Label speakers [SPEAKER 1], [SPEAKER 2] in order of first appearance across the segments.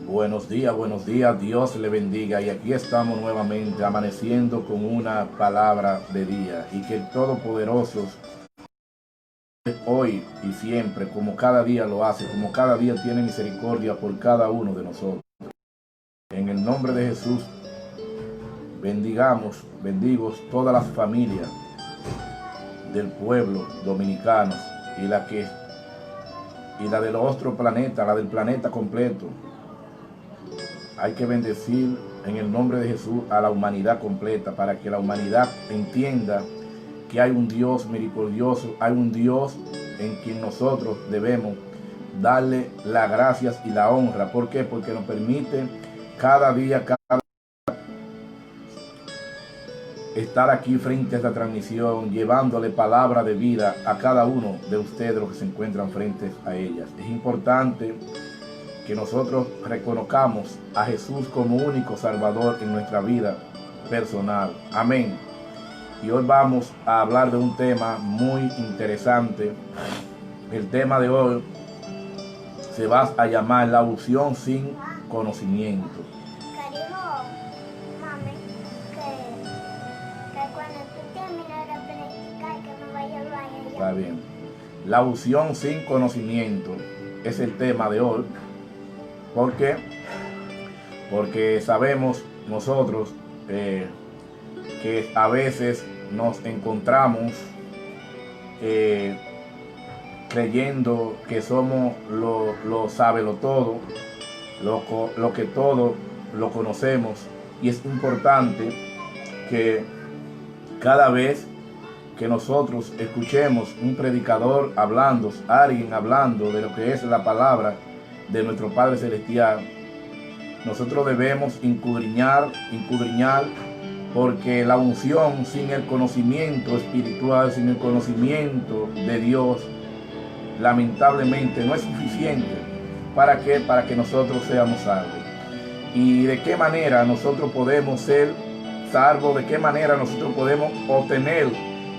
[SPEAKER 1] Buenos días, Dios le bendiga. Y aquí estamos nuevamente amaneciendo con una palabra de día. Y que el Todopoderoso hoy y siempre, como cada día lo hace, como cada día tiene misericordia por cada uno de nosotros. En el nombre de Jesús, bendigos todas las familias del pueblo dominicano y la de los otros planetas, la del planeta completo. Hay que bendecir en el nombre de Jesús a la humanidad completa para que la humanidad entienda que hay un Dios misericordioso, hay un Dios en quien nosotros debemos darle las gracias y la honra. ¿Por qué? Porque nos permite cada día estar aquí frente a esta transmisión, llevándole palabra de vida a cada uno de ustedes los que se encuentran frente a ellas. Es importante que nosotros reconozcamos a Jesús como único Salvador en nuestra vida personal. Amén. Y hoy vamos a hablar de un tema muy interesante. El tema de hoy se va a llamar la unción sin conocimiento.
[SPEAKER 2] Mami, que cuando tú termines de practicar, que me vaya al baño ya.
[SPEAKER 1] Está bien. La unción sin conocimiento es el tema de hoy. ¿Por qué? Porque sabemos nosotros que a veces nos encontramos creyendo que somos lo sábelo todo, lo que todo lo conocemos, y es importante que cada vez que nosotros escuchemos un predicador hablando, alguien hablando de lo que es la palabra de nuestro Padre Celestial, nosotros debemos escudriñar, porque la unción sin el conocimiento espiritual, sin el conocimiento de Dios, lamentablemente no es suficiente. ¿Para qué? Para que nosotros seamos salvos. ¿Y de qué manera nosotros podemos ser salvos? ¿De qué manera nosotros podemos obtener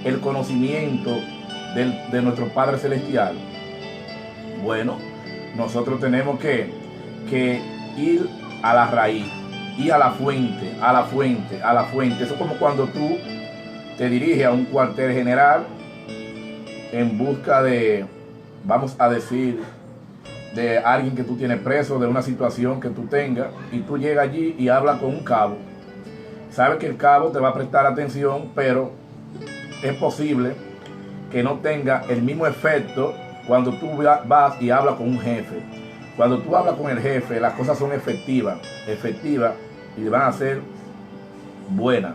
[SPEAKER 1] el conocimiento de nuestro Padre Celestial? Bueno, nosotros tenemos que ir a la raíz, ir a la fuente. Eso es como cuando tú te diriges a un cuartel general en busca de, vamos a decir, de alguien que tú tienes preso, de una situación que tú tengas, y tú llegas allí y hablas con un cabo. Sabes que el cabo te va a prestar atención, pero es posible que no tenga el mismo efecto cuando tú vas y hablas con un jefe. Cuando tú hablas con el jefe, las cosas son efectivas y van a ser buenas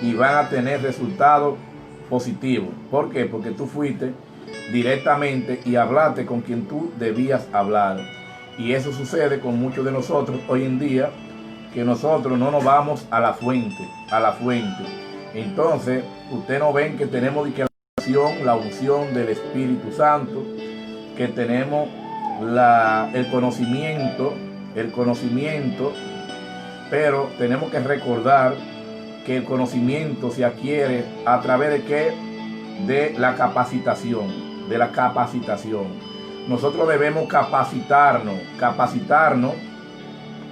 [SPEAKER 1] y van a tener resultados positivos. ¿Por qué? Porque tú fuiste directamente y hablaste con quien tú debías hablar. Y eso sucede con muchos de nosotros hoy en día, que nosotros no nos vamos a la fuente. Entonces, ustedes no ven que tenemos la unción del Espíritu Santo, que tenemos el conocimiento, pero tenemos que recordar que el conocimiento se adquiere a través de ¿qué? De la capacitación. Nosotros debemos capacitarnos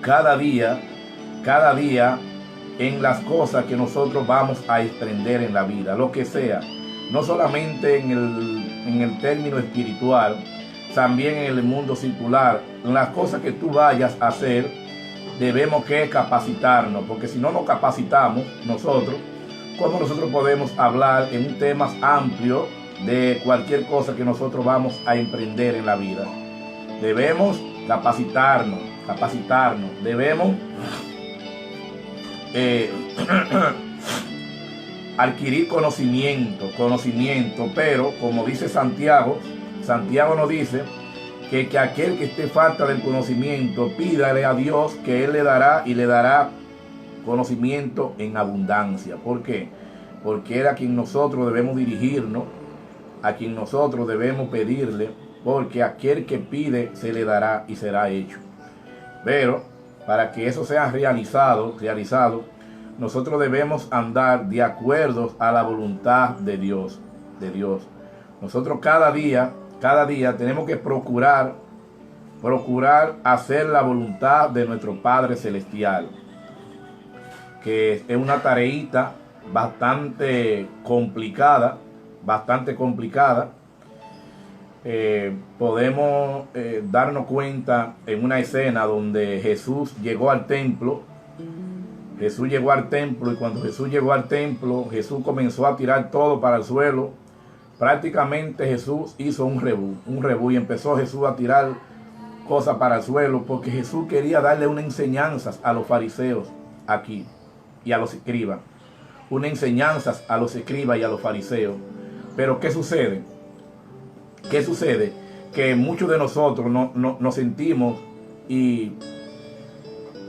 [SPEAKER 1] cada día en las cosas que nosotros vamos a emprender en la vida, lo que sea. No solamente en el término espiritual, también en el mundo circular. En las cosas que tú vayas a hacer, debemos que capacitarnos, porque si no nos capacitamos nosotros, ¿cómo nosotros podemos hablar en un tema amplio de cualquier cosa que nosotros vamos a emprender en la vida? Debemos capacitarnos, debemos adquirir conocimiento, pero como dice Santiago nos dice que aquel que esté falta del conocimiento, pídale a Dios que Él le dará conocimiento en abundancia. ¿Por qué? Porque es a quien nosotros debemos dirigirnos, a quien nosotros debemos pedirle, porque aquel que pide se le dará y será hecho. Pero para que eso sea realizado, nosotros debemos andar de acuerdo a la voluntad de Dios. Nosotros cada día tenemos que procurar procurar hacer la voluntad de nuestro Padre Celestial, que es una tareita bastante complicada, podemos darnos cuenta en una escena donde Jesús llegó al templo. Y cuando Jesús llegó al templo, Jesús comenzó a tirar todo para el suelo. Prácticamente Jesús hizo un rebú y empezó Jesús a tirar cosas para el suelo, porque Jesús quería darle una enseñanza a los fariseos aquí y a los escribas. Una enseñanza a los escribas y a los fariseos. Pero ¿qué sucede? Que muchos de nosotros nos sentimos y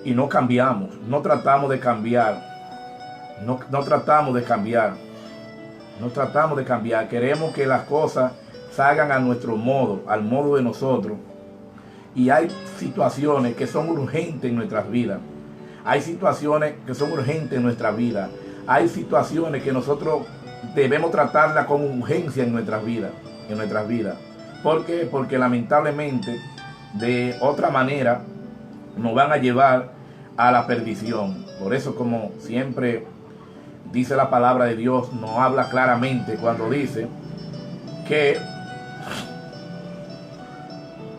[SPEAKER 1] no cambiamos, no tratamos de cambiar, queremos que las cosas salgan a nuestro modo, al modo de nosotros. Y hay situaciones que son urgentes en nuestras vidas, hay situaciones que nosotros debemos tratarlas con urgencia en nuestras vidas. ¿Por qué? Porque lamentablemente de otra manera nos van a llevar a la perdición. Por eso, como siempre dice la palabra de Dios, nos habla claramente cuando dice que,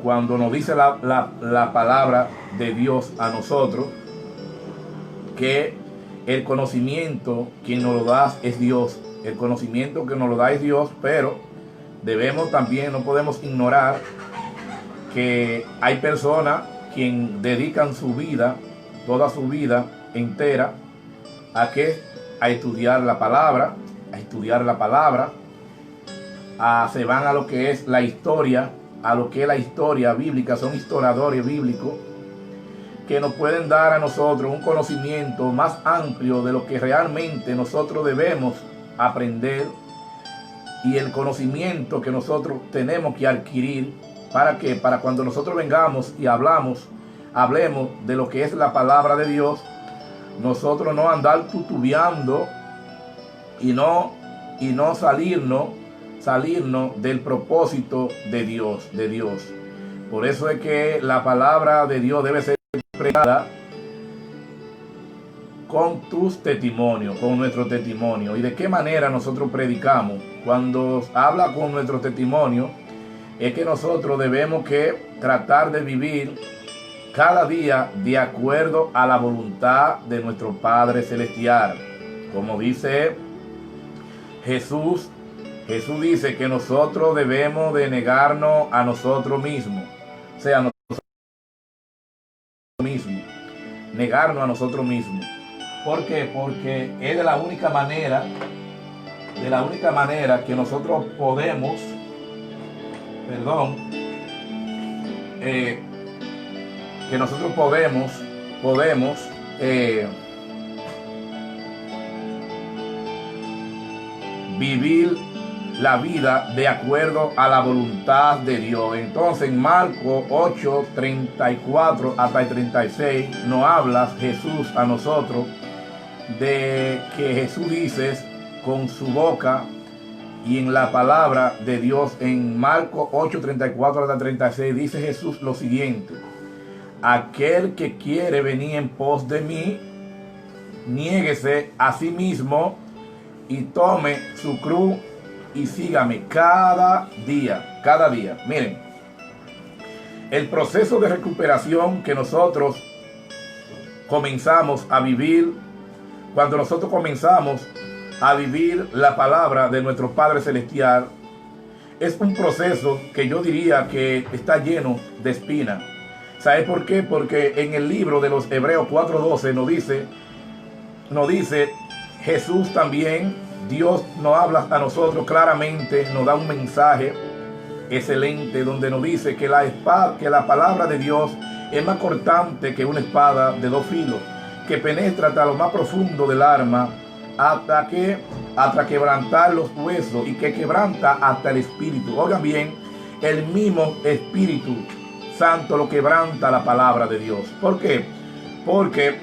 [SPEAKER 1] cuando nos dice la palabra de Dios a nosotros, que el conocimiento quien nos lo da es Dios. El conocimiento que nos lo da es Dios, pero debemos también, no podemos ignorar que hay personas quien dedican su vida, toda su vida entera, a estudiar la palabra, se van a lo que es la historia, bíblica, son historiadores bíblicos que nos pueden dar a nosotros un conocimiento más amplio de lo que realmente nosotros debemos aprender, y el conocimiento que nosotros tenemos que adquirir. ¿Para qué? Para cuando nosotros vengamos y hablemos de lo que es la palabra de Dios, nosotros no andar tutubeando y no salirnos del propósito de Dios. Por eso es que la palabra de Dios debe ser predicada con tus testimonios, con nuestro testimonio. ¿Y de qué manera nosotros predicamos? Cuando habla con nuestro testimonio, es que nosotros debemos que tratar de vivir cada día de acuerdo a la voluntad de nuestro Padre Celestial. Como dice Jesús dice que nosotros debemos de negarnos a nosotros mismos. O sea, negarnos a nosotros mismos. ¿Por qué? Porque es de la única manera que nosotros podemos, vivir la vida de acuerdo a la voluntad de Dios. Entonces en Marcos 8, 34 hasta el 36 nos habla Jesús a nosotros de que Jesús dice con su boca y en la palabra de Dios. En Marcos 8, 34 hasta 36 dice Jesús lo siguiente: aquel que quiere venir en pos de mí, niéguese a sí mismo y tome su cruz y sígame cada día. Miren, el proceso de recuperación que nosotros comenzamos a vivir, cuando nosotros comenzamos a vivir la palabra de nuestro Padre Celestial, es un proceso que yo diría que está lleno de espinas. ¿Sabe por qué? Porque en el libro de los Hebreos 4:12 nos dice Jesús también, Dios nos habla a nosotros claramente, nos da un mensaje excelente donde nos dice que la palabra de Dios es más cortante que una espada de dos filos, que penetra hasta lo más profundo del alma, hasta quebrantar los huesos, y que quebranta hasta el espíritu. Oigan bien, el mismo Espíritu Santo lo quebranta la palabra de Dios. ¿Por qué? Porque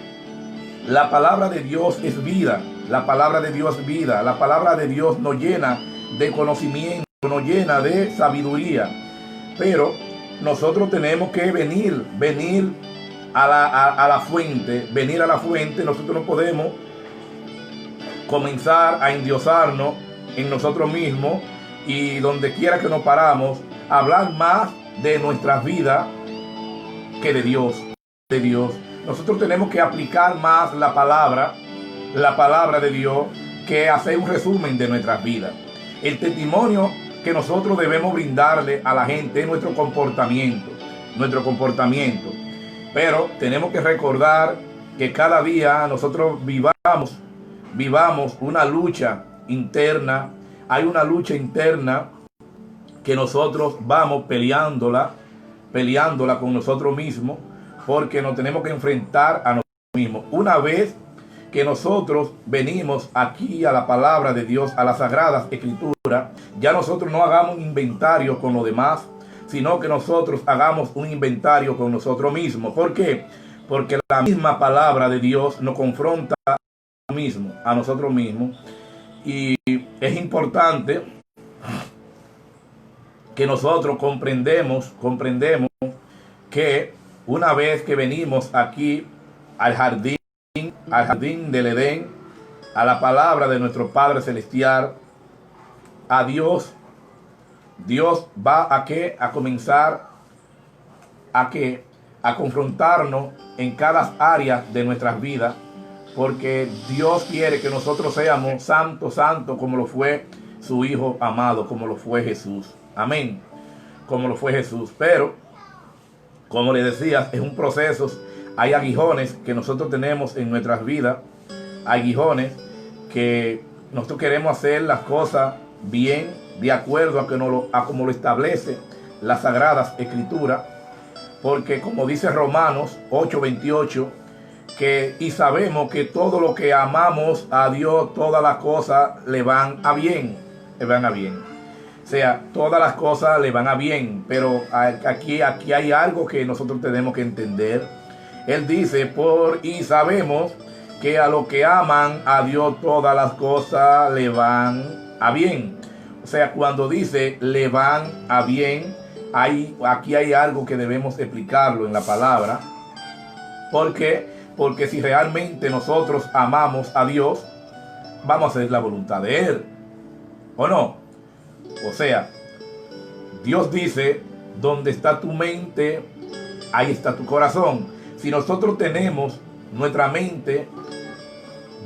[SPEAKER 1] la palabra de Dios es vida. La palabra de Dios es vida. La palabra de Dios nos llena de conocimiento, nos llena de sabiduría. Pero nosotros tenemos que venir a la fuente, venir a la fuente. Nosotros no podemos comenzar a endiosarnos en nosotros mismos y donde quiera que nos paramos, hablar más de nuestras vidas que de Dios, de Dios. Nosotros tenemos que aplicar más la palabra de Dios, que hacer un resumen de nuestras vidas. El testimonio que nosotros debemos brindarle a la gente es nuestro comportamiento. Pero tenemos que recordar que cada día nosotros vivamos una lucha interna. Hay una lucha interna que nosotros vamos peleándola con nosotros mismos, porque nos tenemos que enfrentar a nosotros mismos. Una vez que nosotros venimos aquí a la palabra de Dios, a las sagradas escrituras, ya nosotros no hagamos un inventario con los demás, sino que nosotros hagamos un inventario con nosotros mismos. ¿Por qué? Porque la misma palabra de Dios nos confronta a nosotros mismos. Y es importante que nosotros comprendemos que una vez que venimos aquí al jardín del Edén, a la palabra de nuestro Padre Celestial, a Dios va a comenzar a confrontarnos en cada área de nuestras vidas, porque Dios quiere que nosotros seamos santos como lo fue su Hijo amado, como lo fue Jesús. Amén. Como lo fue Jesús. Pero, como le decía, es un proceso. Hay aguijones que nosotros tenemos en nuestras vidas. Aguijones que nosotros queremos hacer las cosas bien, de acuerdo a como lo establece las Sagradas Escrituras. Porque como dice Romanos 8:28, y sabemos que todo lo que amamos a Dios, todas las cosas le van a bien. O sea, todas las cosas le van a bien. Pero aquí hay algo que nosotros tenemos que entender. Él dice, y sabemos que a los que aman a Dios, todas las cosas le van a bien. O sea, cuando dice le van a bien, aquí hay algo que debemos explicarlo en la palabra. ¿Por qué? Porque si realmente nosotros amamos a Dios, vamos a hacer la voluntad de Él, ¿o no? O sea, Dios dice, donde está tu mente, ahí está tu corazón. Si nosotros tenemos nuestra mente,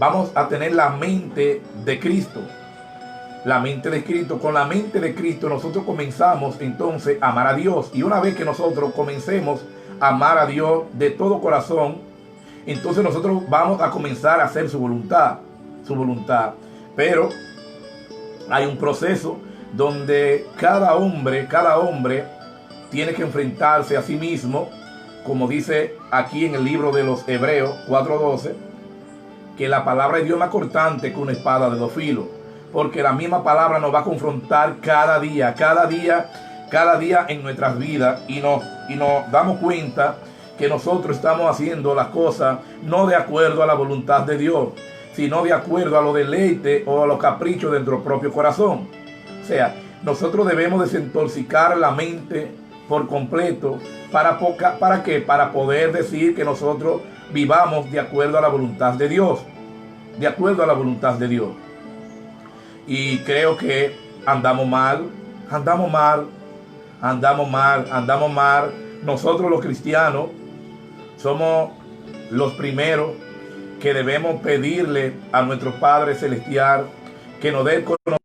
[SPEAKER 1] vamos a tener la mente de Cristo. La mente de Cristo. Con la mente de Cristo nosotros comenzamos entonces a amar a Dios. Y una vez que nosotros comencemos a amar a Dios de todo corazón, entonces nosotros vamos a comenzar a hacer su voluntad. Pero hay un proceso donde cada hombre tiene que enfrentarse a sí mismo, como dice aquí en el libro de los Hebreos 4:12, que la palabra de Dios es más cortante que una espada de dos filos, porque la misma palabra nos va a confrontar cada día en nuestras vidas, y nos damos cuenta que nosotros estamos haciendo las cosas no de acuerdo a la voluntad de Dios, sino de acuerdo a los deleites o a los caprichos de nuestro propio corazón. O sea, nosotros debemos desintoxicar la mente por completo. ¿Para qué? Para poder decir que nosotros vivamos de acuerdo a la voluntad de Dios. De acuerdo a la voluntad de Dios. Y creo que andamos mal. Nosotros los cristianos somos los primeros que debemos pedirle a nuestro Padre Celestial que nos dé el conocimiento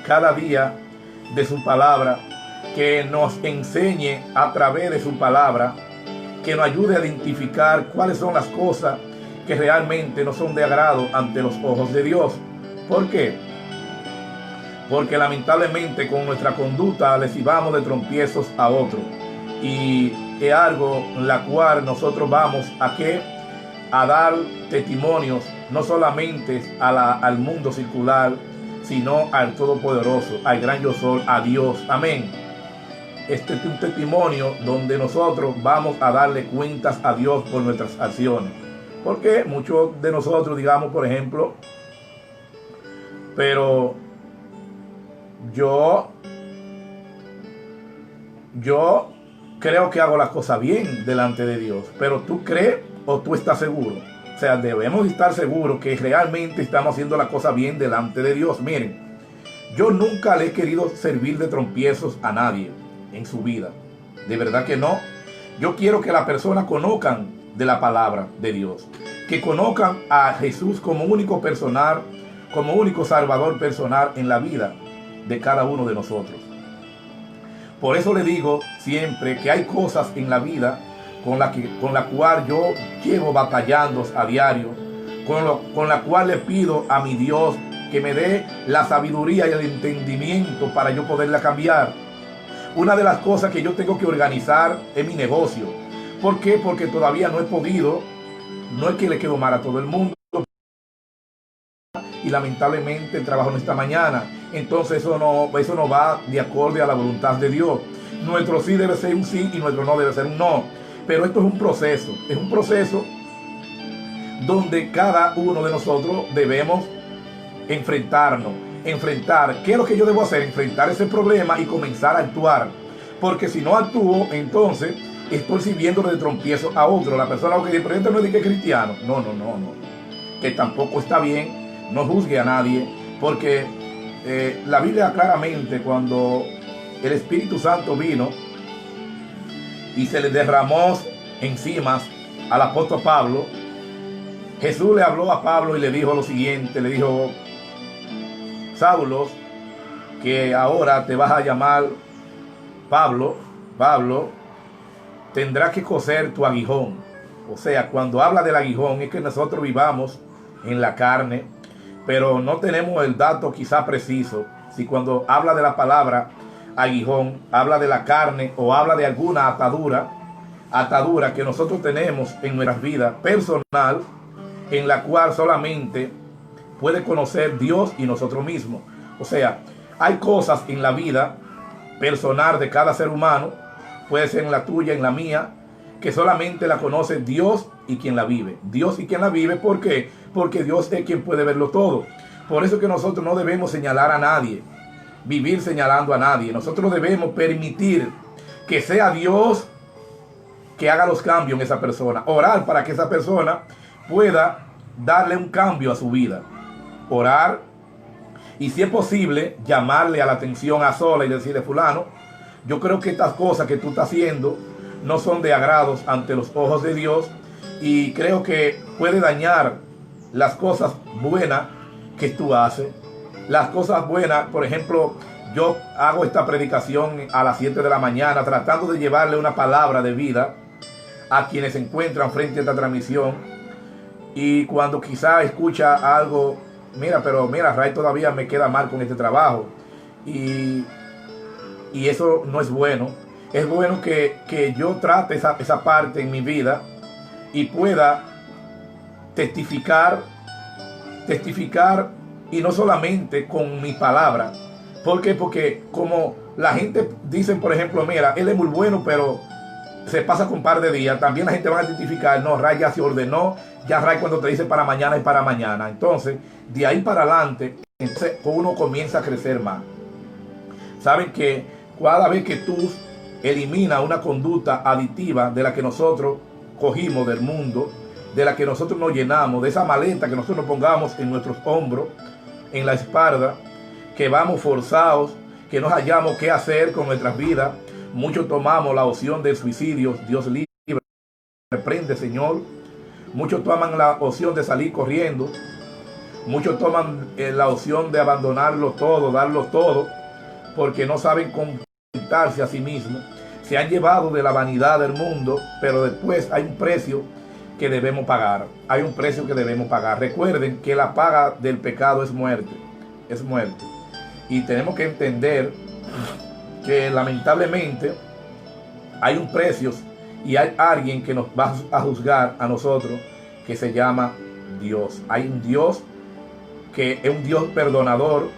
[SPEAKER 1] cada día de su palabra, que nos enseñe a través de su palabra, que nos ayude a identificar cuáles son las cosas que realmente no son de agrado ante los ojos de Dios. ¿Por qué? Porque lamentablemente con nuestra conducta le sirvamos de tropiezos a otros. Y es algo en la cual nosotros vamos a dar testimonios, no solamente al mundo circular, sino al Todopoderoso, al gran yo soy, a Dios. Amén. Este es un testimonio donde nosotros vamos a darle cuentas a Dios por nuestras acciones. Porque muchos de nosotros, digamos, por ejemplo, pero yo yo creo que hago las cosas bien delante de Dios, pero tú crees o tú estás seguro. O sea, debemos estar seguros que realmente estamos haciendo las cosas bien delante de Dios. Miren, yo nunca le he querido servir de trompiezos a nadie en su vida. De verdad que no. Yo quiero que las personas conozcan de la palabra de Dios, que conozcan a Jesús como único personal, como único salvador personal en la vida de cada uno de nosotros. Por eso le digo siempre que hay cosas en la vida con la cual yo llevo batallando a diario, con la cual le pido a mi Dios que me dé la sabiduría y el entendimiento para yo poderla cambiar. Una de las cosas que yo tengo que organizar es mi negocio. ¿Por qué? Porque todavía no he podido. No es que le quedo mal a todo el mundo, y lamentablemente el trabajo no está mañana. Entonces eso no va de acorde a la voluntad de Dios. Nuestro sí debe ser un sí y nuestro no debe ser un no. Pero esto es un proceso donde cada uno de nosotros debemos enfrentar. ¿Qué es lo que yo debo hacer? Enfrentar ese problema y comenzar a actuar. Porque si no actúo, entonces estoy sirviendo de tropiezo a otro. La persona que dice, pero este no es de que es cristiano. No. Que tampoco está bien. No juzgue a nadie. Porque la Biblia claramente, cuando el Espíritu Santo vino y se le derramó encima al apóstol Pablo, Jesús le habló a Pablo y le dijo lo siguiente, le dijo: Saulo, que ahora te vas a llamar Pablo, tendrás que coser tu aguijón. O sea, cuando habla del aguijón es que nosotros vivamos en la carne, pero no tenemos el dato quizá preciso. Si cuando habla de la palabra aguijón, habla de la carne o habla de alguna atadura que nosotros tenemos en nuestras vidas personal, en la cual solamente puede conocer Dios y nosotros mismos. O sea, hay cosas en la vida personal de cada ser humano, puede ser en la tuya, en la mía, que solamente la conoce Dios y quien la vive. Dios y quien la vive, ¿por qué? Porque Dios es quien puede verlo todo. Por eso que nosotros no debemos señalar a nadie, vivir señalando a nadie. Nosotros debemos permitir que sea Dios que haga los cambios en esa persona. Orar para que esa persona pueda darle un cambio a su vida. Orar y, si es posible, llamarle a la atención a sola y decirle: fulano, yo creo que estas cosas que tú estás haciendo no son de agrados ante los ojos de Dios, y creo que puede dañar las cosas buenas que tú haces. Las cosas buenas, por ejemplo, yo hago esta predicación a las 7 de la mañana tratando de llevarle una palabra de vida a quienes se encuentran frente a esta transmisión. Y cuando quizá escucha algo, mira, Ray, todavía me queda mal con este trabajo, y eso no es bueno. Es bueno que yo trate esa parte en mi vida y pueda testificar, y no solamente con mi palabra. ¿Por qué? Porque como la gente dice, por ejemplo, mira, él es muy bueno, pero se pasa con un par de días, también la gente va a identificar: no, Ray ya se ordenó, ya Ray cuando te dice para mañana es para mañana. Entonces, de ahí para adelante, entonces uno comienza a crecer más. Saben que cada vez que tú eliminas una conducta aditiva de la que nosotros cogimos del mundo, de la que nosotros nos llenamos, de esa maleta que nosotros nos pongamos en nuestros hombros, en la espalda, que vamos forzados, que no hallamos qué hacer con nuestras vidas. Muchos tomamos la opción del suicidio. Dios libre, reprende, Señor. Muchos toman la opción de salir corriendo. Muchos toman la opción de abandonarlo todo, darlo todo, porque no saben contentarse a sí mismos. Se han llevado de la vanidad del mundo, pero después hay un precio que debemos pagar. Hay un precio que debemos pagar. Recuerden que la paga del pecado es muerte. Es muerte. Y tenemos que entender que lamentablemente hay un precio y hay alguien que nos va a juzgar a nosotros, que se llama Dios. Hay un Dios que es un Dios perdonador,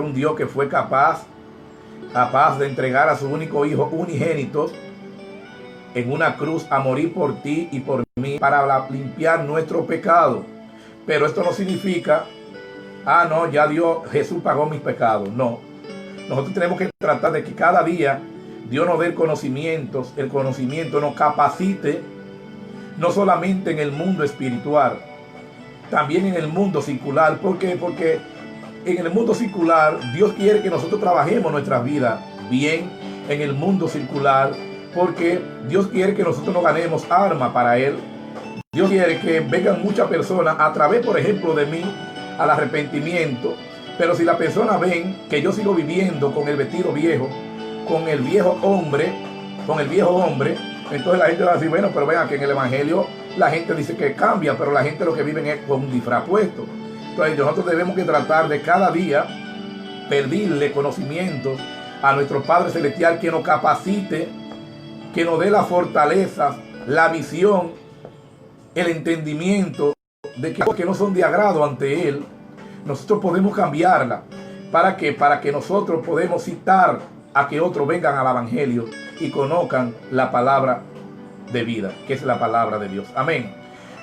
[SPEAKER 1] un Dios que fue capaz de entregar a su único hijo unigénito en una cruz a morir por ti y por mí para limpiar nuestro pecado. Pero esto no significa: no, ya Jesús pagó mis pecados. No. Nosotros tenemos que tratar de que cada día Dios nos dé el conocimiento nos capacite, no solamente en el mundo espiritual, también en el mundo secular. ¿Por qué? Porque en el mundo secular Dios quiere que nosotros trabajemos nuestra vida bien en el mundo secular, porque Dios quiere que nosotros nos ganemos armas para Él. Dios quiere que vengan muchas personas a través, por ejemplo, de mí al arrepentimiento. Pero si la persona ven que yo sigo viviendo con el vestido viejo, con el viejo hombre, entonces la gente va a decir, bueno, pero vean que en el evangelio la gente dice que cambia, pero la gente lo que viven es con un disfraz puesto. Entonces nosotros debemos que tratar de cada día pedirle conocimientos a nuestro Padre Celestial, que nos capacite, que nos dé la fortaleza, la visión, el entendimiento de que cosas que no son de agrado ante Él, nosotros podemos cambiarla. ¿Para qué? Para que nosotros podemos citar a que otros vengan al evangelio y conozcan la palabra de vida, que es la palabra de Dios. Amén.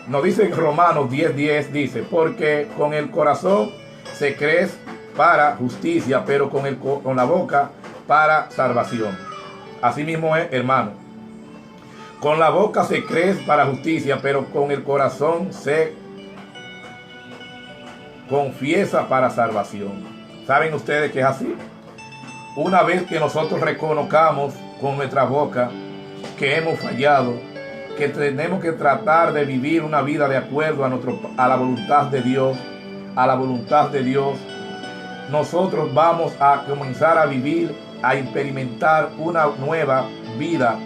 [SPEAKER 1] Nos dice en Romanos 10:10, dice, porque con el corazón se cree para justicia, pero con la boca para salvación. Así mismo es, hermano. Con la boca se cree para justicia, pero con el corazón se confiesa para salvación. ¿Saben ustedes que es así? Una vez que nosotros reconozcamos con nuestra boca que hemos fallado, que tenemos que tratar de vivir una vida de acuerdo a la voluntad de Dios, nosotros vamos a comenzar a vivir, a experimentar una nueva vida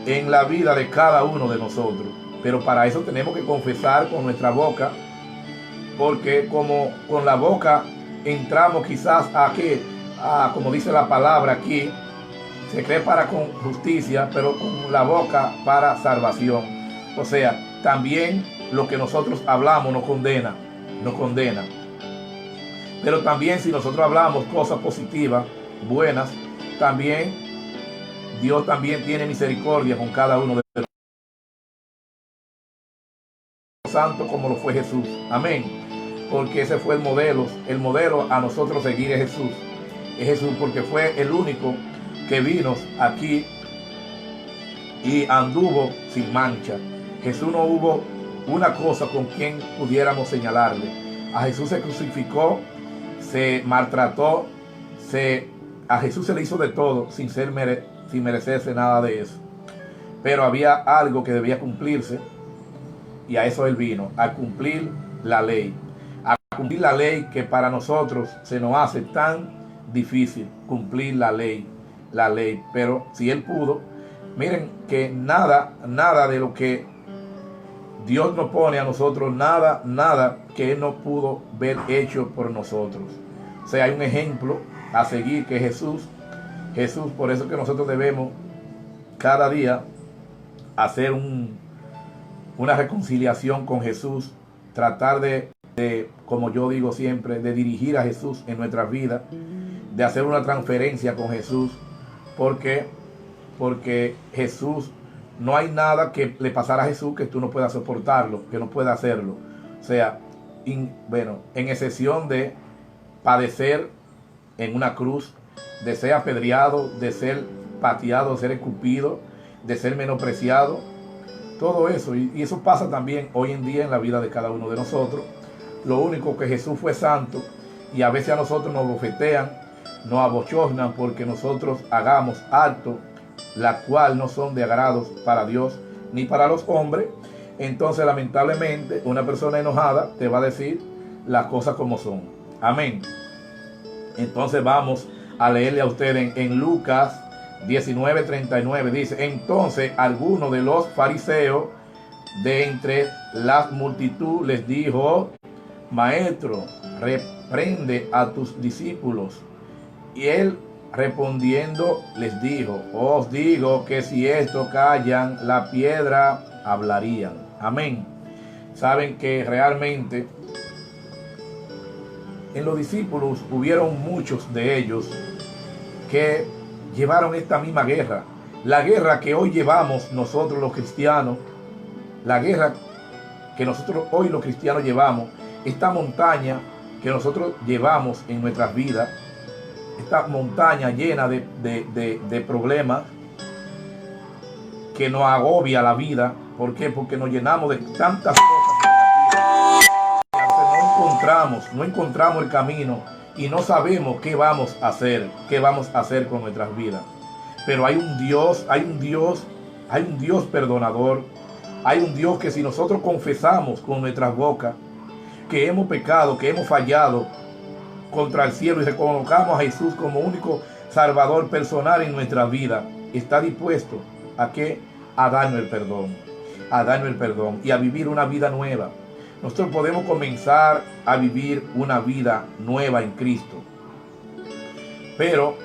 [SPEAKER 1] en la vida de cada uno de nosotros. Pero para eso tenemos que confesar con nuestra boca, porque como con la boca entramos quizás como dice la palabra aquí, se cree para con justicia, pero con la boca para salvación. O sea, también lo que nosotros hablamos nos condena. Pero también si nosotros hablamos cosas positivas, buenas, también Dios también tiene misericordia con cada uno de los santos, como lo fue Jesús. Amén. Porque ese fue el modelo a nosotros seguir es Jesús. Es Jesús, porque fue el único que vino aquí y anduvo sin mancha. Jesús no hubo una cosa con quien pudiéramos señalarle. A Jesús se crucificó, se maltrató, a Jesús se le hizo de todo sin merecerse nada de eso. Pero había algo que debía cumplirse, y a eso Él vino, a cumplir la ley. A cumplir la ley que para nosotros se nos hace tan difícil cumplir la ley. Pero si Él pudo, miren que nada de lo que Dios nos pone a nosotros, nada que Él no pudo ver hecho por nosotros. O sea, hay un ejemplo a seguir que es Jesús. Por eso que nosotros debemos cada día hacer una reconciliación con Jesús, tratar de, como yo digo siempre, de dirigir a Jesús en nuestras vidas, de hacer una transferencia con Jesús. Porque Jesús, no hay nada que le pasara a Jesús que tú no puedas soportarlo, que no puedas hacerlo. O sea, en excepción de padecer en una cruz, de ser apedreado, de ser pateado, de ser escupido, de ser menospreciado, todo eso. Y eso pasa también hoy en día en la vida de cada uno de nosotros. Lo único que Jesús fue santo, y a veces a nosotros nos bofetean, nos abochornan porque nosotros hagamos actos la cual no son de agrados para Dios ni para los hombres. Entonces lamentablemente una persona enojada te va a decir las cosas como son. Amén. Entonces vamos a leerle a ustedes en Lucas 19:39. Dice, entonces alguno de los fariseos de entre la multitud les dijo, maestro, reprende a tus discípulos. Y él respondiendo les dijo, os digo que si esto callan, la piedra hablarían. Amén. Saben que realmente en los discípulos hubieron muchos de ellos que llevaron esta misma guerra. La guerra que hoy llevamos nosotros los cristianos, la guerra que nosotros hoy los cristianos llevamos, esta montaña que nosotros llevamos en nuestras vidas, esta montaña llena de problemas, que nos agobia la vida. ¿Por qué? Porque nos llenamos de tantas cosas negativas. No encontramos el camino y no sabemos qué vamos a hacer con nuestras vidas. Pero hay un Dios perdonador. Hay un Dios que si nosotros confesamos con nuestras bocas que hemos pecado, que hemos fallado contra el cielo y reconozcamos a Jesús como único Salvador personal en nuestra vida, está dispuesto a darnos el perdón y a vivir una vida nueva. Nosotros podemos comenzar a vivir una vida nueva en Cristo. Pero,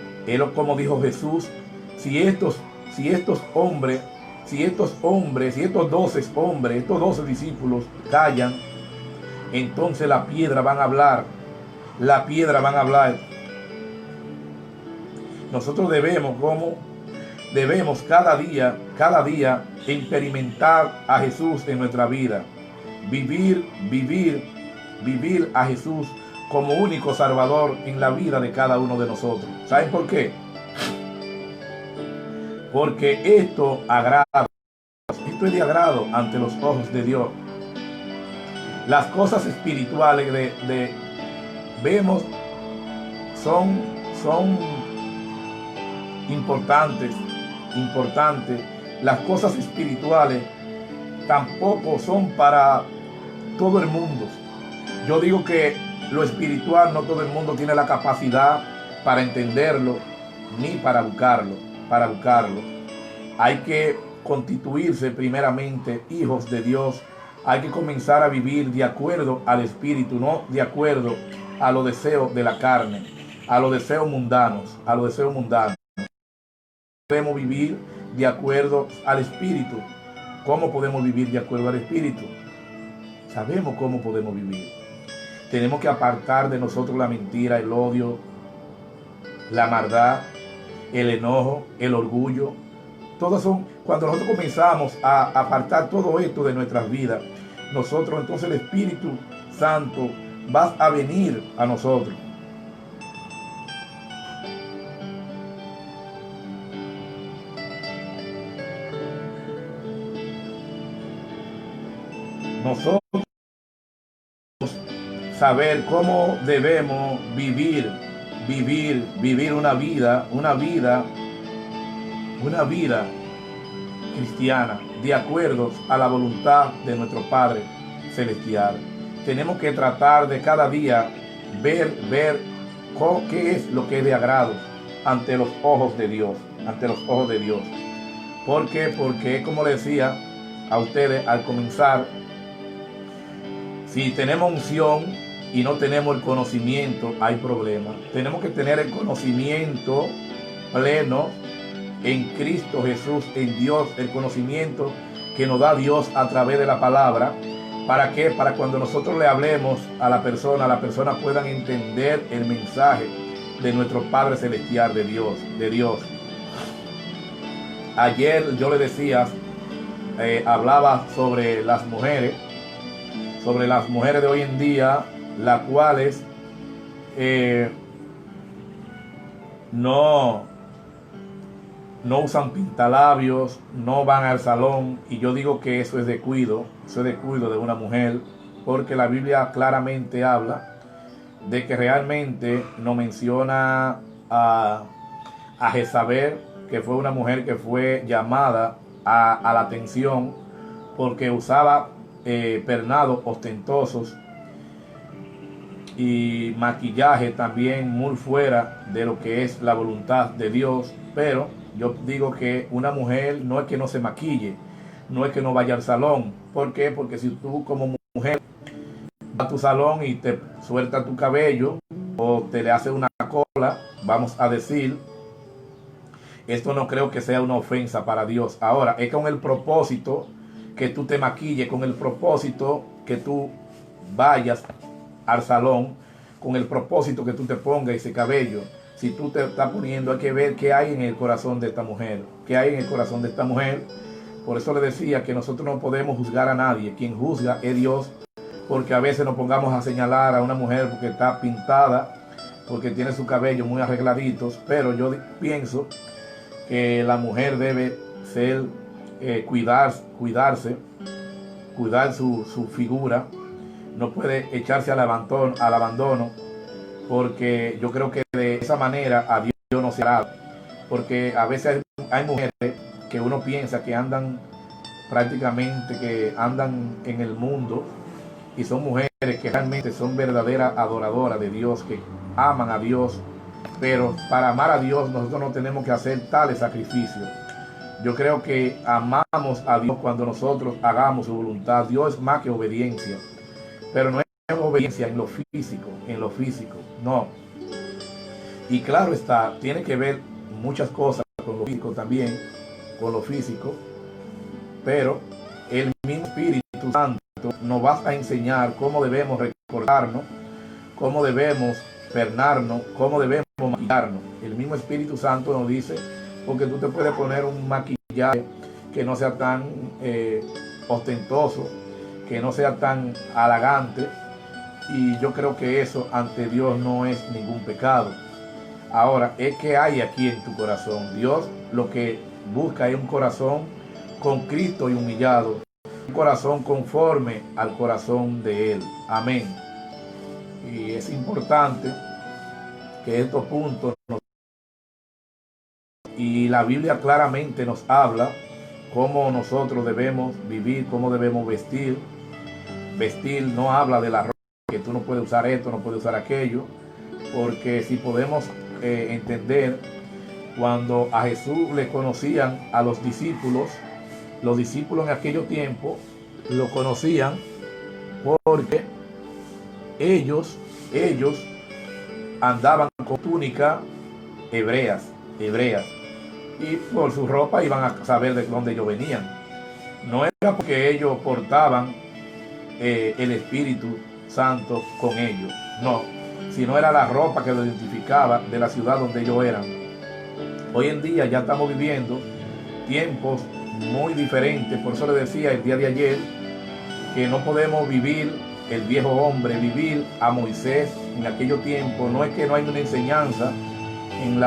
[SPEAKER 1] como dijo Jesús, si estos 12 discípulos callan, entonces la piedra van a hablar. Nosotros debemos cada día experimentar a Jesús en nuestra vida. Vivir a Jesús como único Salvador en la vida de cada uno de nosotros. ¿Saben por qué? Porque esto es de agrado ante los ojos de Dios. Las cosas espirituales vemos son importantes. Las cosas espirituales tampoco son para todo el mundo. Yo digo que lo espiritual no todo el mundo tiene la capacidad para entenderlo ni para buscarlo. Hay que constituirse primeramente hijos de Dios. Hay que comenzar a vivir de acuerdo al Espíritu, no de acuerdo a los deseos de la carne, a los deseos mundanos. Podemos vivir de acuerdo al Espíritu. ¿Cómo podemos vivir de acuerdo al Espíritu? Sabemos cómo podemos vivir. Tenemos que apartar de nosotros la mentira, el odio, la maldad, el enojo, el orgullo. Cuando nosotros comenzamos a apartar todo esto de nuestras vidas, entonces el Espíritu Santo va a venir a nosotros. Nosotros saber cómo debemos vivir una vida cristiana de acuerdo a la voluntad de nuestro Padre Celestial. Tenemos que tratar de cada día ver qué es lo que es de agrado ante los ojos de Dios. ¿Por qué? Porque, como decía a ustedes al comenzar, si tenemos unción y no tenemos el conocimiento, hay problema. Tenemos que tener el conocimiento pleno en Cristo Jesús, en Dios, el conocimiento que nos da Dios a través de la palabra. ¿Para qué? Para cuando nosotros le hablemos a la persona pueda entender el mensaje de nuestro Padre Celestial, de Dios. Ayer yo le decía, hablaba sobre las mujeres de hoy en día, las cuales no usan pintalabios, no van al salón, y yo digo que eso es descuido de una mujer, porque la Biblia claramente habla de que realmente no menciona a Jezabel, que fue una mujer que fue llamada a la atención porque usaba pernados ostentosos y maquillaje también muy fuera de lo que es la voluntad de Dios. Pero yo digo que una mujer no es que no se maquille, no es que no vaya al salón. ¿Por qué? Porque si tú como mujer vas a tu salón y te suelta tu cabello o te le hace una cola, vamos a decir, esto no creo que sea una ofensa para Dios. Ahora, es con el propósito que tú te maquilles, con el propósito que tú vayas al salón, con el propósito que tú te pongas ese cabello. Si tú te estás poniendo, hay que ver qué hay en el corazón de esta mujer. Por eso le decía que nosotros no podemos juzgar a nadie. Quien juzga es Dios, porque a veces nos pongamos a señalar a una mujer porque está pintada, porque tiene su cabello muy arregladitos. Pero yo pienso que la mujer debe ser cuidarse, cuidar su figura, no puede echarse al abandono, porque yo creo que de esa manera a Dios no se hará, porque a veces hay mujeres que uno piensa que andan prácticamente, que andan en el mundo, y son mujeres que realmente son verdaderas adoradoras de Dios, que aman a Dios, pero para amar a Dios nosotros no tenemos que hacer tales sacrificios. Yo creo que amamos a Dios cuando nosotros hagamos su voluntad. Dios es más que obediencia, pero no es obediencia en lo físico, no. Y claro está, tiene que ver muchas cosas con lo físico también, con lo físico, pero el mismo Espíritu Santo nos va a enseñar cómo debemos recordarnos, cómo debemos pernarnos, cómo debemos maquillarnos. El mismo Espíritu Santo nos dice, porque tú te puedes poner un maquillaje que no sea tan ostentoso, que no sea tan halagante, y yo creo que eso ante Dios no es ningún pecado. Ahora, es que hay aquí en tu corazón. Dios lo que busca es un corazón con Cristo y humillado, un corazón conforme al corazón de Él. Amén. Y es importante que estos puntos y la Biblia claramente nos habla cómo nosotros debemos vivir, cómo debemos vestir. Vestir no habla de la ropa, que tú no puedes usar esto, no puedes usar aquello, porque si podemos entender, cuando a Jesús le conocían a los discípulos en aquellos tiempos lo conocían porque ellos andaban con túnica hebreas, y por su ropa iban a saber de dónde ellos venían. No era porque ellos portaban el Espíritu Santo con ellos, no, sino era la ropa que los identificaba de la ciudad donde ellos eran. Hoy en día ya estamos viviendo tiempos muy diferentes, por eso le decía el día de ayer que no podemos vivir el viejo hombre, vivir a Moisés en aquellos tiempos. No es que no hay una enseñanza en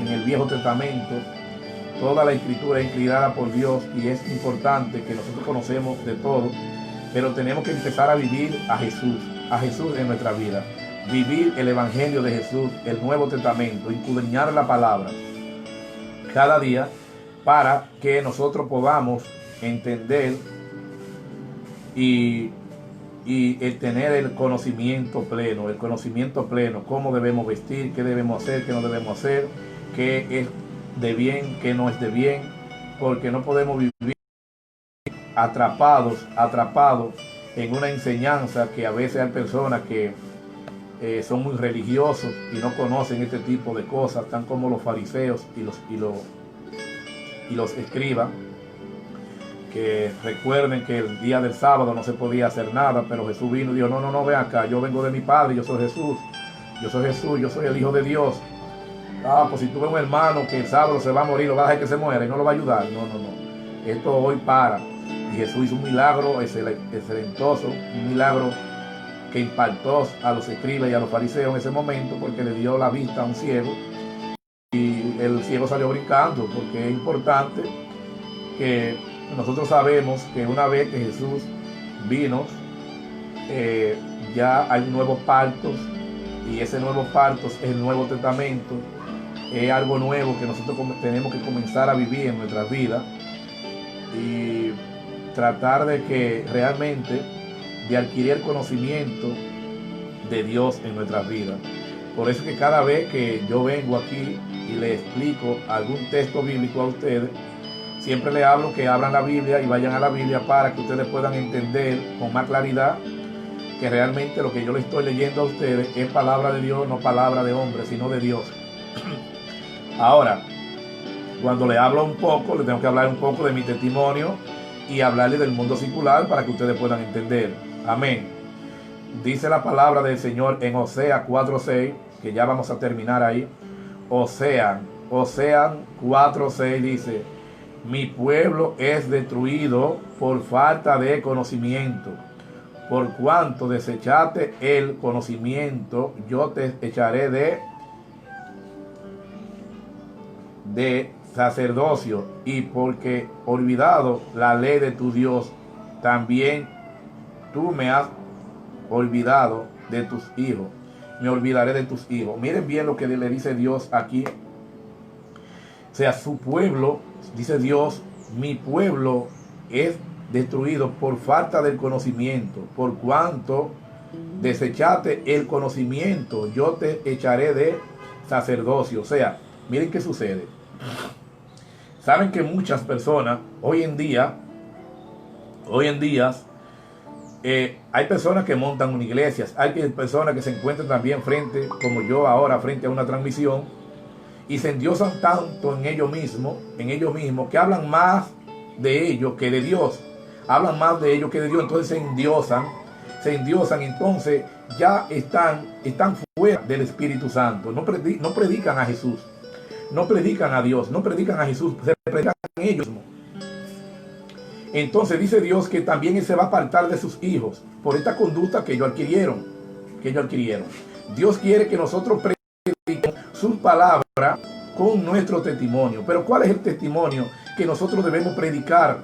[SPEAKER 1] el Viejo Testamento. Toda la escritura es inspirada por Dios y es importante que nosotros conocemos de todo, pero tenemos que empezar a vivir a Jesús en nuestra vida, vivir el Evangelio de Jesús, el Nuevo Testamento, escudriñar la palabra cada día para que nosotros podamos entender y el tener el conocimiento pleno, cómo debemos vestir, qué debemos hacer, qué no debemos hacer, qué es de bien, qué no es de bien, porque no podemos vivir atrapados en una enseñanza que a veces hay personas que son muy religiosos y no conocen este tipo de cosas, tan como los fariseos y los escribas, que recuerden que el día del sábado no se podía hacer nada, pero Jesús vino y dijo, no, ven acá, yo vengo de mi Padre, yo soy Jesús, yo soy el Hijo de Dios. Pues si tú ves un hermano que el sábado se va a morir, lo va a dejar que se muera y no lo va a ayudar. No. Esto hoy para. Y Jesús hizo un milagro excelentoso, un milagro que impactó a los escribas y a los fariseos en ese momento, porque le dio la vista a un ciego y el ciego salió brincando, porque es importante que nosotros sabemos que una vez que Jesús vino, ya hay nuevos pactos, y ese nuevo pacto es el Nuevo Testamento. Es algo nuevo que nosotros tenemos que comenzar a vivir en nuestras vidas y tratar de que realmente de adquirir el conocimiento de Dios en nuestras vidas. Por eso que cada vez que yo vengo aquí y le explico algún texto bíblico a ustedes, siempre les hablo que abran la Biblia y vayan a la Biblia para que ustedes puedan entender con más claridad que realmente lo que yo le estoy leyendo a ustedes es palabra de Dios, no palabra de hombre, sino de Dios. Ahora, cuando le hablo un poco, le tengo que hablar un poco de mi testimonio y hablarle del mundo secular para que ustedes puedan entender. Amén. Dice la palabra del Señor en Oseas 4:6, que ya vamos a terminar ahí. Oseas 4:6 dice, mi pueblo es destruido por falta de conocimiento. Por cuanto desechaste el conocimiento, yo te echaré de sacerdocio, y porque olvidado la ley de tu Dios, también tú me has olvidado de tus hijos. Me olvidaré de tus hijos. Miren bien lo que le dice Dios aquí. O sea, su pueblo, dice Dios, mi pueblo es destruido por falta del conocimiento. Por cuanto desechaste el conocimiento, yo te echaré de sacerdocio. O sea, miren qué sucede. Saben que muchas personas hoy en día, hay personas que montan una iglesia, hay personas que se encuentran también frente, como yo ahora, frente a una transmisión, y se endiosan tanto en ellos mismos, que hablan más de ellos que de Dios. Hablan más de ellos que de Dios, entonces se endiosan, entonces ya están fuera del Espíritu Santo. No predican a Jesús, no predican a Dios, no predican a Jesús, se predican a ellos mismos. Entonces dice Dios que también Él se va a apartar de sus hijos por esta conducta que ellos adquirieron. Dios quiere que nosotros prediquemos sus palabras con nuestro testimonio. Pero ¿cuál es el testimonio que nosotros debemos predicar?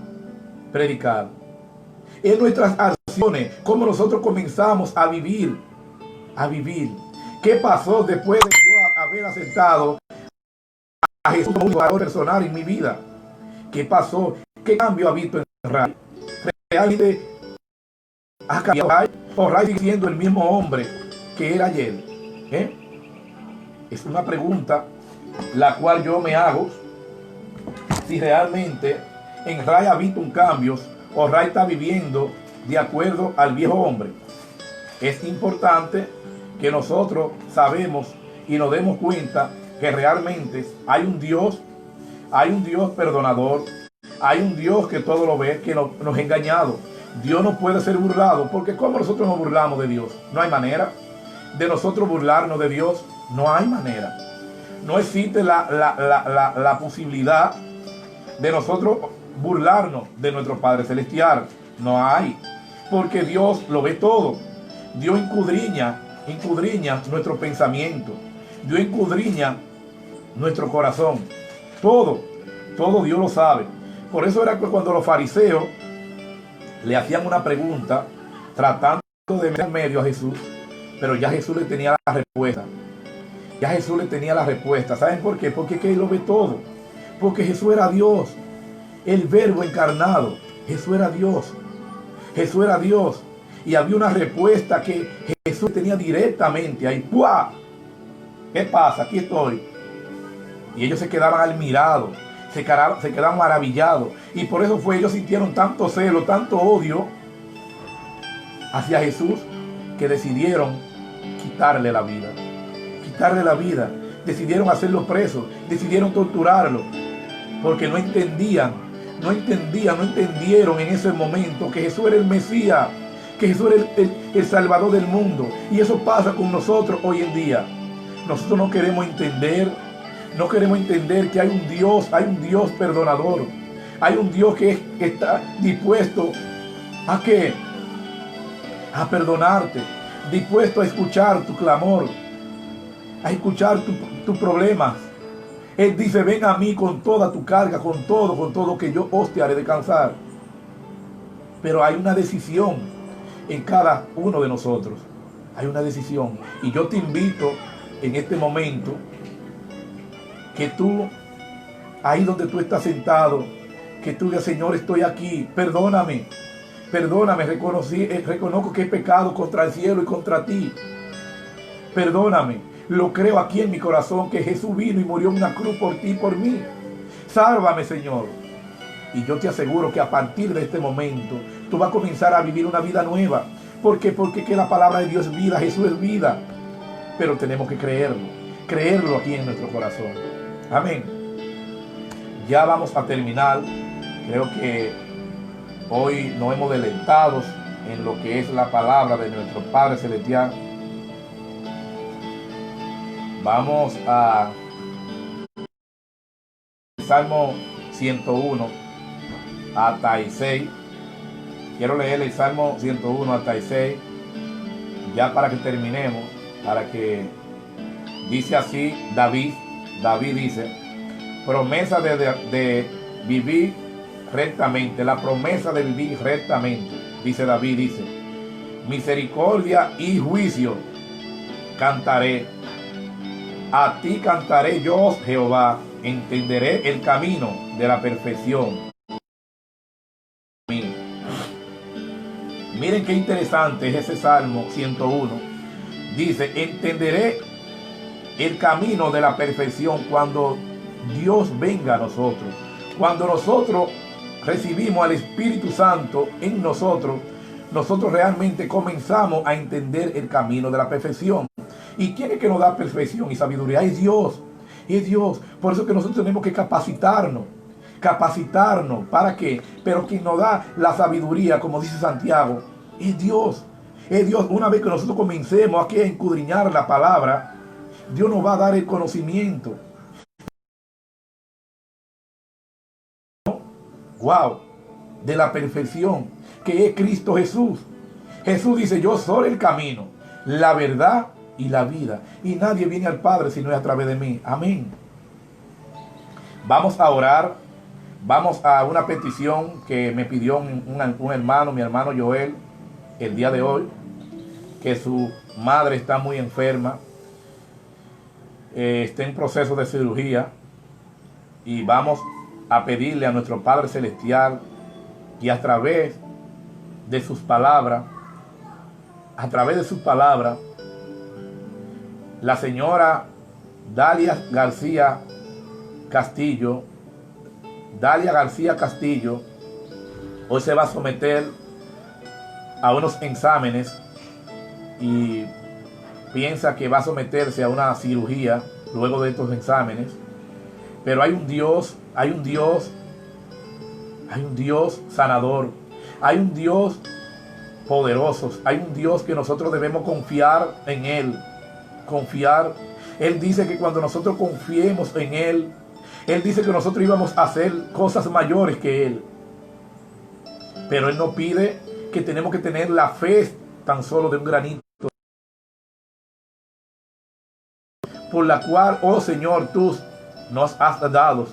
[SPEAKER 1] En nuestras acciones, cómo nosotros comenzamos a vivir. ¿Qué pasó después de yo haber aceptado a Jesús como un valor personal en mi vida? ¿Qué pasó? ¿Qué cambio ha visto en Ray? ¿Realmente ha cambiado Ray? ¿O Ray sigue siendo el mismo hombre que era ayer? Es una pregunta la cual yo me hago. Si realmente en Ray ha visto un cambio o Ray está viviendo de acuerdo al viejo hombre. Es importante que nosotros sabemos y nos demos cuenta que realmente hay un Dios perdonador, hay un Dios que todo lo ve, que nos ha engañado. Dios no puede ser burlado, porque ¿cómo nosotros nos burlamos de Dios? No hay manera de nosotros burlarnos de Dios, no hay manera. No existe la posibilidad de nosotros burlarnos de nuestro Padre Celestial, no hay, porque Dios lo ve todo. Dios escudriña nuestro pensamiento, Dios escudriña nuestro corazón, todo Dios lo sabe. Por eso era que cuando los fariseos le hacían una pregunta tratando de meter en medio a Jesús, pero ya Jesús le tenía la respuesta. ¿Saben por qué? Porque Él lo ve todo. Porque Jesús era Dios, el Verbo encarnado. Jesús era Dios. Y había una respuesta que Jesús tenía directamente ahí. ¡Pua! ¿Qué pasa? Aquí estoy. Y ellos se quedaban admirados, se quedaban maravillados. Y por eso ellos sintieron tanto celo, tanto odio hacia Jesús, que decidieron quitarle la vida. Decidieron hacerlo preso, decidieron torturarlo, porque no entendieron en ese momento que Jesús era el Mesías, que Jesús era el Salvador del mundo. Y eso pasa con nosotros hoy en día. Nosotros no queremos entender que hay un Dios perdonador, hay un Dios que está dispuesto a perdonarte, dispuesto a escuchar tu clamor, a escuchar tus problemas. Él dice: ven a mí con toda tu carga, con todo, que yo os te haré descansar. Pero hay una decisión en cada uno de nosotros. Hay una decisión. Y yo te invito en este momento que tú, ahí donde tú estás sentado, que tú digas: Señor, estoy aquí, perdóname, reconozco que he pecado contra el cielo y contra ti. Perdóname, lo creo aquí en mi corazón que Jesús vino y murió en una cruz por ti y por mí. Sálvame, Señor. Y yo te aseguro que a partir de este momento tú vas a comenzar a vivir una vida nueva. ¿Por qué? Porque que la palabra de Dios es vida, Jesús es vida. Pero tenemos que creerlo aquí en nuestro corazón. Amén. Ya vamos a terminar. Creo que hoy nos hemos deleitado en lo que es la palabra de nuestro Padre Celestial. Vamos a Salmo 101 hasta el 6. Quiero leer el Salmo 101 hasta el 6, ya para que terminemos, dice así David dice: promesa de vivir rectamente, la promesa de vivir rectamente. Dice David, dice, misericordia y juicio cantaré. A ti cantaré yo, Jehová, entenderé el camino de la perfección. Miren qué interesante es ese Salmo 101. Dice, entenderé el camino de la perfección cuando Dios venga a nosotros. Cuando nosotros recibimos al Espíritu Santo en nosotros, nosotros realmente comenzamos a entender el camino de la perfección. ¿Y quién es que nos da perfección y sabiduría? Es Dios. Es Dios. Por eso que nosotros tenemos que capacitarnos. Capacitarnos. ¿Para qué? Pero quien nos da la sabiduría, como dice Santiago, es Dios. Es Dios. Una vez que nosotros comencemos aquí a escudriñar la palabra, Dios nos va a dar el conocimiento. Wow. De la perfección, que es Cristo Jesús. Jesús dice, yo soy el camino, la verdad y la vida. Y nadie viene al Padre si no es a través de mí. Amén. Vamos a orar. Vamos a una petición que me pidió un hermano, mi hermano Joel, el día de hoy, que su madre está muy enferma, está en proceso de cirugía, y vamos a pedirle a nuestro Padre Celestial que a través de sus palabras, la señora Dalia García Castillo hoy se va a someter a unos exámenes y piensa que va a someterse a una cirugía luego de estos exámenes. Pero hay un Dios sanador, hay un Dios poderoso, hay un Dios que nosotros debemos confiar en Él. Confiar. Él dice que cuando nosotros confiemos en Él, Él dice que nosotros íbamos a hacer cosas mayores que Él. Pero Él nos pide que tenemos que tener la fe tan solo de un granito, por la cual, oh Señor, tú nos has dado.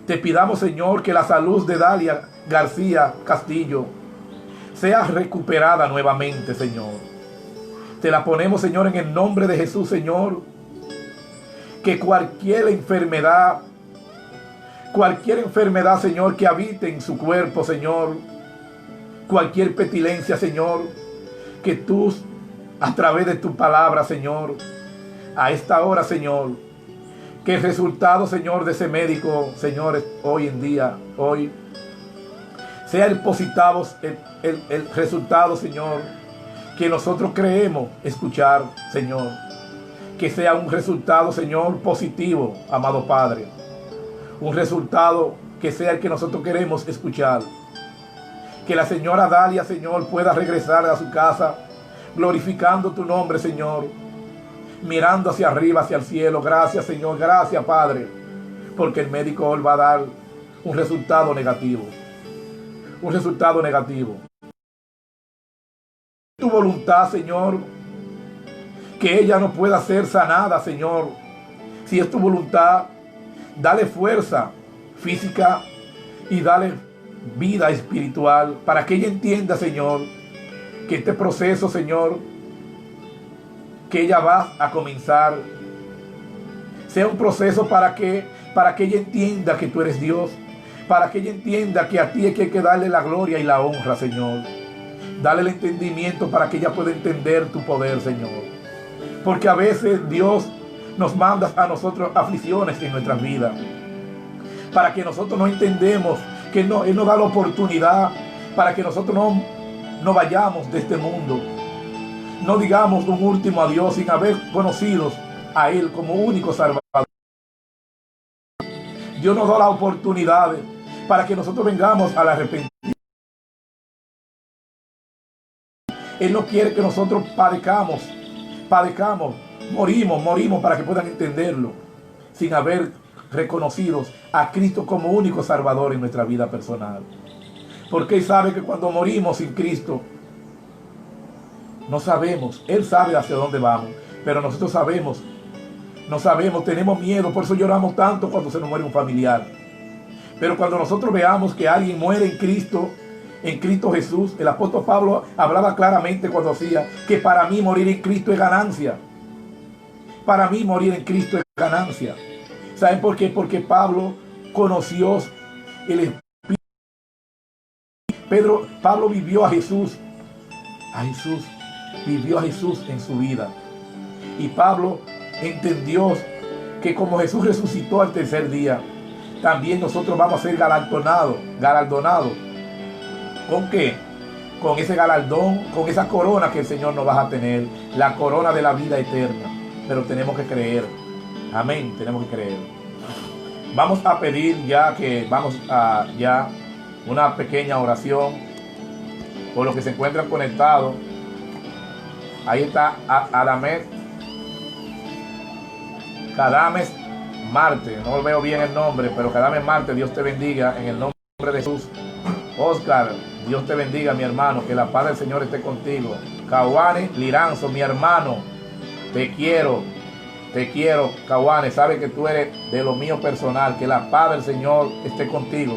[SPEAKER 1] Te pidamos, Señor, que la salud de Dalia García Castillo sea recuperada nuevamente, Señor. Te la ponemos, Señor, en el nombre de Jesús, Señor. Que cualquier enfermedad, Señor, que habite en su cuerpo, Señor, cualquier pestilencia, Señor, que tú, a través de tu palabra, Señor, a esta hora, Señor, que el resultado, Señor, de ese médico, Señor, hoy en día, hoy, sea el resultado, Señor, que nosotros creemos escuchar, Señor. Que sea un resultado, Señor, positivo, amado Padre. Un resultado que sea el que nosotros queremos escuchar. Que la señora Dalia, Señor, pueda regresar a su casa glorificando tu nombre, Señor. Mirando hacia arriba, hacia el cielo. Gracias, Señor. Gracias, Padre. Porque el médico hoy va a dar un resultado negativo. Un resultado negativo. Tu voluntad, Señor, que ella no pueda ser sanada, Señor. Si es tu voluntad, dale fuerza física y dale vida espiritual para que ella entienda, Señor, que este proceso, Señor, que ella va a comenzar, sea un proceso para que ella entienda que tú eres Dios, para que ella entienda que a ti es que hay que darle la gloria y la honra, Señor. Dale el entendimiento para que ella pueda entender tu poder, Señor. Porque a veces Dios nos manda a nosotros aflicciones en nuestras vidas, para que nosotros no entendemos que Él nos da la oportunidad para que nosotros no vayamos de este mundo. No digamos un último adiós sin haber conocido a Él como único Salvador. Dios nos da la oportunidad para que nosotros vengamos al arrepentimiento. Él no quiere que nosotros padezcamos, morimos para que puedan entenderlo, sin haber reconocido a Cristo como único Salvador en nuestra vida personal. Porque Él sabe que cuando morimos sin Cristo, no sabemos. Él sabe hacia dónde vamos, pero nosotros sabemos No sabemos, tenemos miedo, por eso lloramos tanto cuando se nos muere un familiar. Pero cuando nosotros veamos que alguien muere en Cristo Jesús, el apóstol Pablo hablaba claramente cuando decía que para mí morir en Cristo es ganancia. Para mí morir en Cristo es ganancia. ¿Saben por qué? Porque Pablo conoció el Espíritu. Pablo vivió a Jesús. Vivió a Jesús en su vida. Y Pablo entendió que como Jesús resucitó al tercer día, también nosotros vamos a ser galardonados. ¿Con qué? Con ese galardón, con esa corona que el Señor nos va a tener, la corona de la vida eterna. Pero tenemos que creer. Amén, tenemos que creer. Vamos a pedir ya una pequeña oración por los que se encuentran conectados. Ahí está Cadames Marte, no veo bien el nombre, pero Cadames Marte, Dios te bendiga en el nombre de Jesús. Oscar, Dios te bendiga, mi hermano, que la paz del Señor esté contigo. Caguane Liranzo, mi hermano, te quiero, Caguane, sabe que tú eres de lo mío personal, que la paz del Señor esté contigo.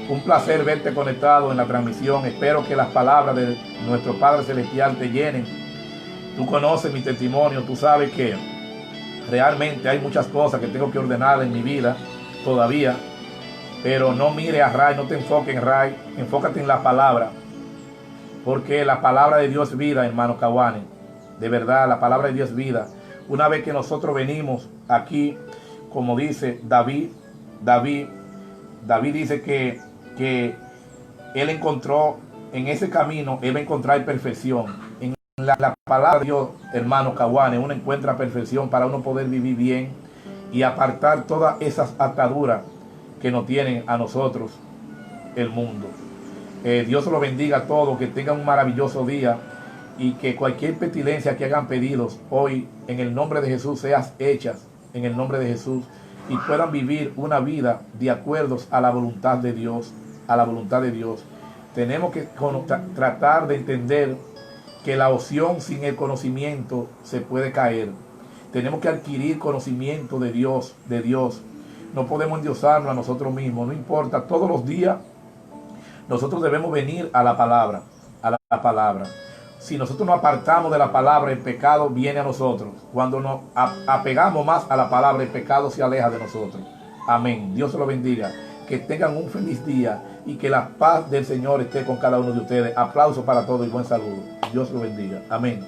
[SPEAKER 1] Un placer verte conectado en la transmisión, espero que las palabras de nuestro Padre Celestial te llenen. Tú conoces mi testimonio, tú sabes que realmente hay muchas cosas que tengo que ordenar en mi vida todavía, pero no mire a Ray, no te enfoques en Ray, enfócate en la palabra, porque la palabra de Dios es vida, hermano Caguane. De verdad, la palabra de Dios es vida. Una vez que nosotros venimos aquí, como dice David dice que él encontró en ese camino, él va a encontrar perfección. En la palabra de Dios, hermano Caguane, uno encuentra perfección para uno poder vivir bien y apartar todas esas ataduras que nos tienen a nosotros el mundo. Dios lo bendiga a todos, que tengan un maravilloso día y que cualquier petilencia que hagan pedidos hoy en el nombre de Jesús sean hechas en el nombre de Jesús y puedan vivir una vida de acuerdo a la voluntad de Dios, Tenemos que tratar de entender que la opción sin el conocimiento se puede caer. Tenemos que adquirir conocimiento de Dios. No podemos endiosarnos a nosotros mismos, no importa, todos los días nosotros debemos venir a la palabra, Si nosotros nos apartamos de la palabra, el pecado viene a nosotros. Cuando nos apegamos más a la palabra, el pecado se aleja de nosotros. Amén. Dios se lo bendiga. Que tengan un feliz día y que la paz del Señor esté con cada uno de ustedes. Aplauso para todos y buen saludo. Dios lo bendiga. Amén.